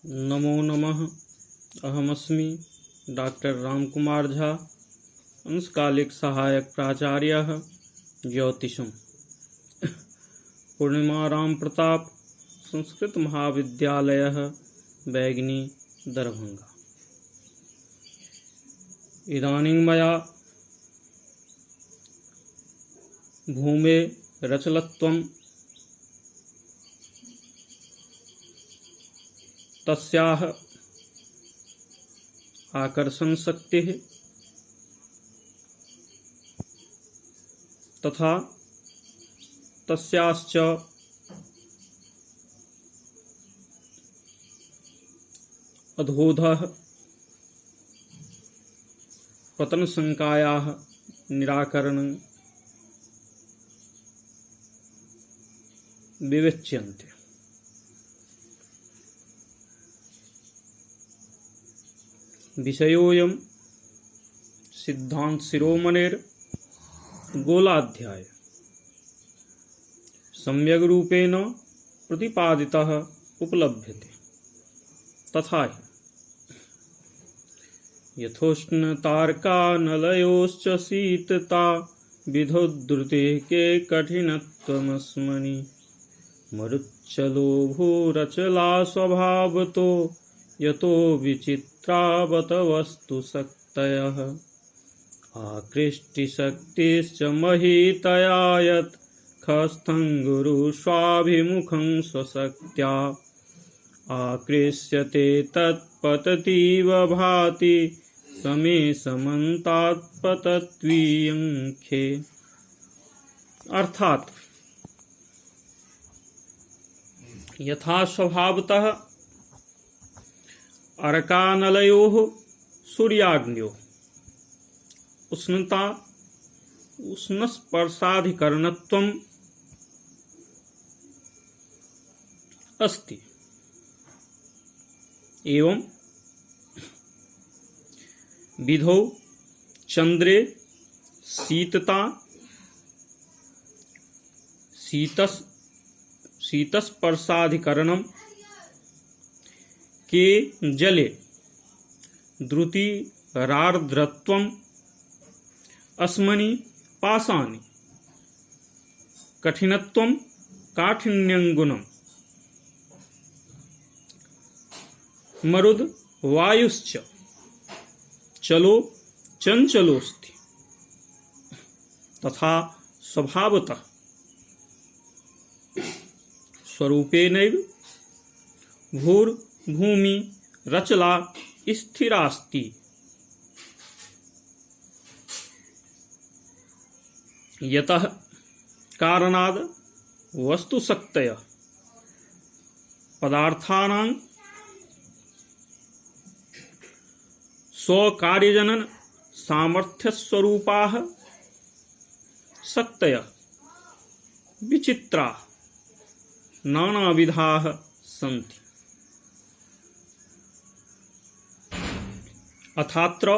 नमो नमः। अहमस्मि डॉक्टर रामकुमार झा, अंशकालिक सहायक प्राचार्यः ज्योतिषम्, पूर्णिमा राम प्रताप संस्कृत महाविद्यालयः, बैगनी, दरभंगा। इदानीं मया भूमे रचलत्वं तस्याः आकर्षण शक्तिः तथा तस्याश्च अधोधः पतनशंकायाः निराकरणं विवेच्यन्ते। विषयोऽयं सिद्धांत शिरोमणेर गोलाध्याय सम्यग् रूपेण प्रतिपादितः उपलभ्यते। तथा यथोष्णतार्कानलयोश्च शीतता विधोद्धृतेः के कठिनत्वमस्मनि मरुच्चलो भूरचला स्वभावतो यतो विचित्रावत वस्तु शक्तयः आकृष्टिशक्तिश्च महितया यत् खस्थं गुरुस्वाभिमुखं स्वशक्त्या आकृष्यते तत्पततीव भाति समे समन्तात्पतत्वीयंखे। अर्थात यथा स्वभावतः अर्कानलयोः सूर्याग्न्योः उष्णस्पर्शाधिकरणत्वम् अस्ति, एवं विधौ चंद्रे शीतता शीतस्पर्शाधिकरणं के जले द्रुतिरार्द्रत्वम् अस्मनि पाषाणि कठिनत्वं काठिन्यंगुणं मरुद वायुश्च चलो चंचलोस्ति। तथा स्वभावतः स्वरूपेणैव भूमि रचला स्थिरास्ति। यतः कारणाद् वस्तुशक्तयः पदार्थानां स्वकार्यजनन सामर्थ्यस्वरूपाः शक्तयः विचित्राः नानाविधाः सन्ति। अथात्र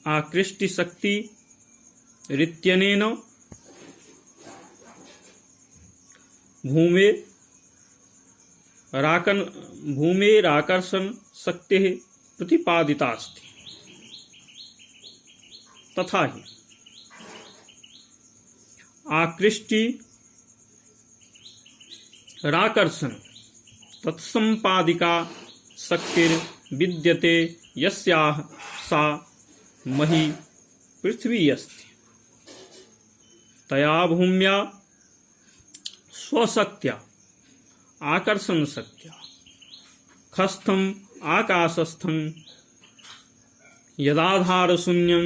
आकृष्टिशक्ति रित्यनेन भूमेराकर्षण शक्तिः प्रतिपादितास्ति। तथा हि आकृष्टिराकर्षण तत्संपादिका शक्तिर्विद्यते यस्याः सा मही पृथ्वी अस्ति। तया भूम्या स्वशक्त्या आकर्षण शक्त्या खस्थं आकाशस्थं यदाधार शून्यं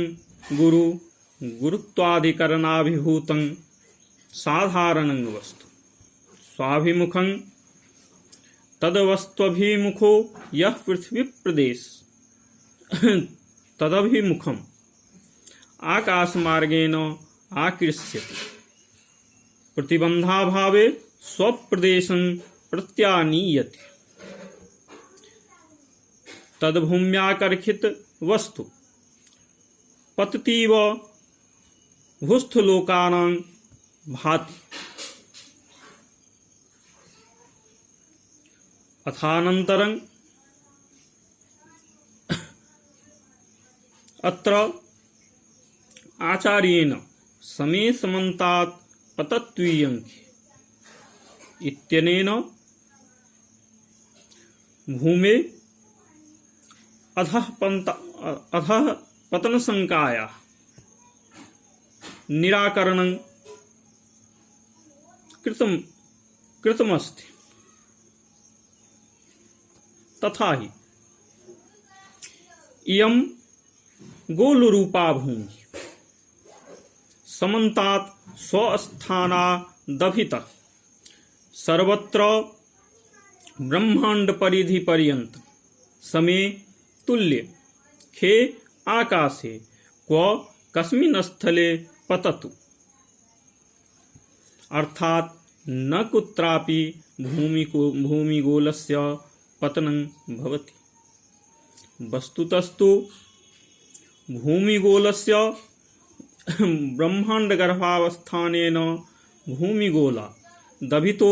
गुरुत्वाधिकरणाभिभूतं साधारणं वस्तु स्वाभिमुखं तदवस्त्वभिमुखो यः पृथ्वी प्रदेश तदभिमुखम् आकाशमार्गेण आकृष्यते प्रतिबंधाभावे स्वप्रदेशं प्रत्यानीयते। तद्भूम्याकर्षित वस्तु पततीव भूस्थलोकानां भाति। अथानन्तरं अत्र आचार्येण समे समन्तात् पतत्वीयंखे इत्यनेन भूमे अधः पतनशंकायाः निराकरणं कृतमस्ति। तथा ही इयं गोलरूपा भूमि समन्तात् स्वस्थानादभितः सर्वत्र ब्रह्मांड परिधि पर्यंत समे तुल्य खे आकाशे क्व कस्मिन् स्थले पततु। अर्थात न कुत्रापि भूमिगोलस्य पतनं भवति। वस्तुतस्तु भूमिगोलस्य ब्रह्मांडगर्भावस्थानेन भूमिगोला दभितो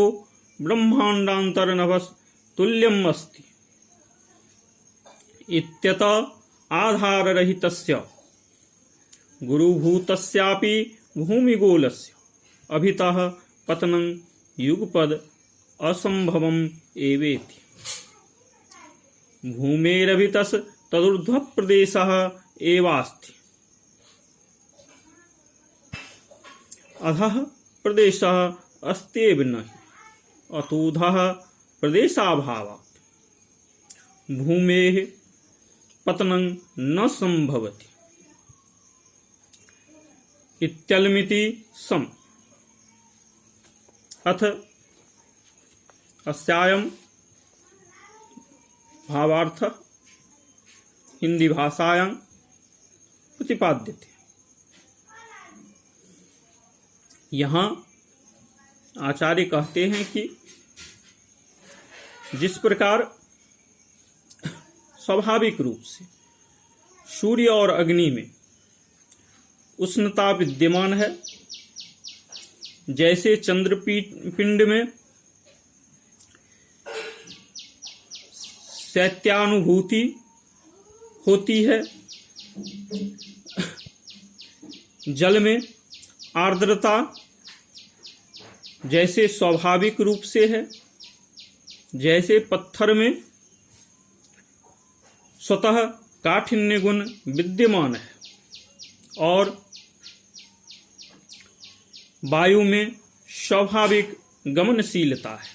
ब्रह्मांडान्तर्नभस्तुल्यम् अस्ति इत्यत आधाररहितस्य गुरुभूतस्यापि भूमिगोलस्य अभितः पतनं युगपद असंभवम् एवेति। भूमेरभितस् तदूर्ध्वप्रदेशः एवास्ति। अधः प्रदेशः अस्त्येव नहि अतोऽधः प्रदेशाभावात् भूमेः पतनं न संभवति इत्यलमिति सम्। अथ अस्यायं भावार्थः हिंदी भाषायां प्रतिपाद्यते। यहाँ आचार्य कहते हैं कि जिस प्रकार स्वाभाविक रूप से सूर्य और अग्नि में उष्णता विद्यमान है, जैसे चंद्रपिंड में शैत्यानुभूति होती है, जल में आर्द्रता जैसे स्वाभाविक रूप से है, जैसे पत्थर में स्वतः काठिन्य गुण विद्यमान है और वायु में स्वाभाविक गमनशीलता है,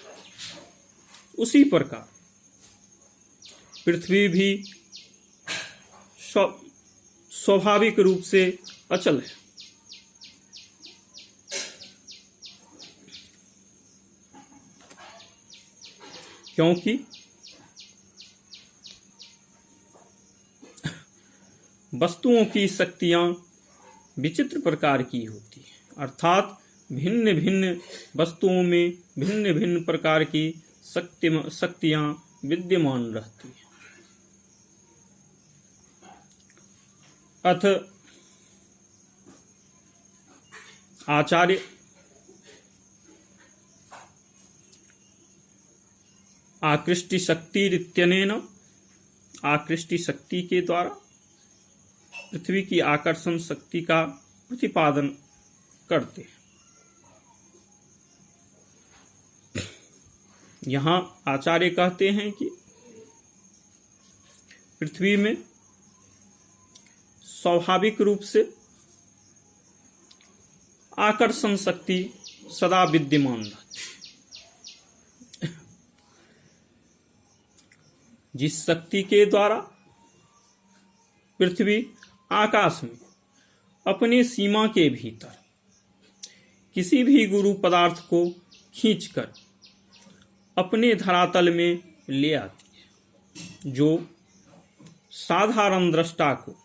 उसी प्रकार पृथ्वी भी स्वाभाविक रूप से अचल है। क्योंकि वस्तुओं की शक्तियां विचित्र प्रकार की होती हैं, अर्थात भिन्न भिन्न वस्तुओं में भिन्न भिन्न प्रकार की शक्तियां विद्यमान रहती हैं। अथ आचार्य आकृष्टि शक्ति इत्यनेन आकृष्टि शक्ति के द्वारा पृथ्वी की आकर्षण शक्ति का प्रतिपादन करते हैं। यहाँ आचार्य कहते हैं कि पृथ्वी में स्वाभाविक रूप से आकर्षण शक्ति सदा विद्यमान रहती है। जिस शक्ति के द्वारा पृथ्वी आकाश में अपने सीमा के भीतर किसी भी गुरु पदार्थ को खींचकर अपने धरातल में ले आती है, जो साधारण दृष्टा को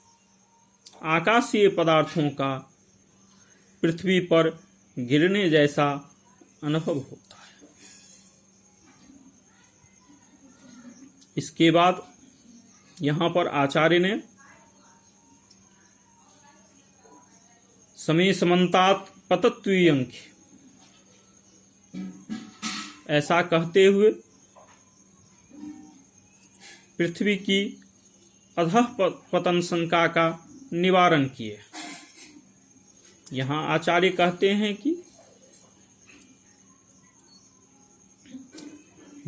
आकाशीय पदार्थों का पृथ्वी पर गिरने जैसा अनुभव होता है। इसके बाद यहाँ पर आचार्य ने समे समन्तात पतत्वीयंक, ऐसा कहते हुए पृथ्वी की अधः पतन शंका का निवारण किए। यहाँ आचार्य कहते हैं कि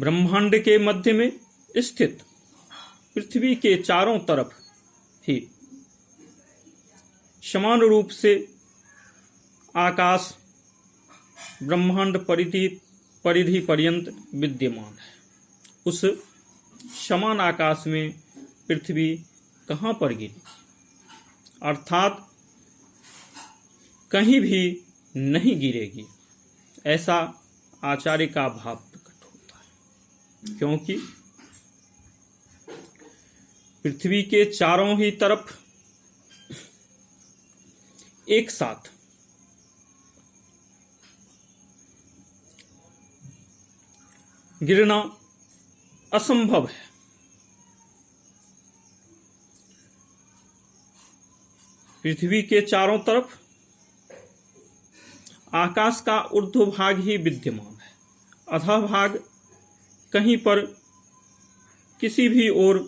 ब्रह्मांड के मध्य में स्थित पृथ्वी के चारों तरफ ही समान रूप से आकाश ब्रह्मांड परिधि पर्यंत विद्यमान है। उस समान आकाश में पृथ्वी कहाँ पर गिरी, अर्थात कहीं भी नहीं गिरेगी, ऐसा आचार्य का भाव प्रकट होता है। क्योंकि पृथ्वी के चारों ही तरफ एक साथ गिरना असंभव है। पृथ्वी के चारों तरफ आकाश का ऊर्ध्व भाग ही विद्यमान है, अधः भाग कहीं पर किसी भी ओर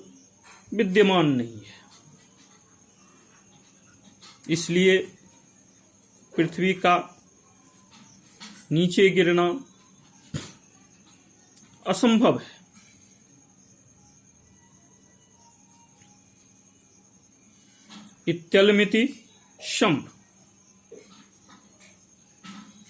विद्यमान नहीं है। इसलिए पृथ्वी का नीचे गिरना असंभव है। इत्यलमिति शम।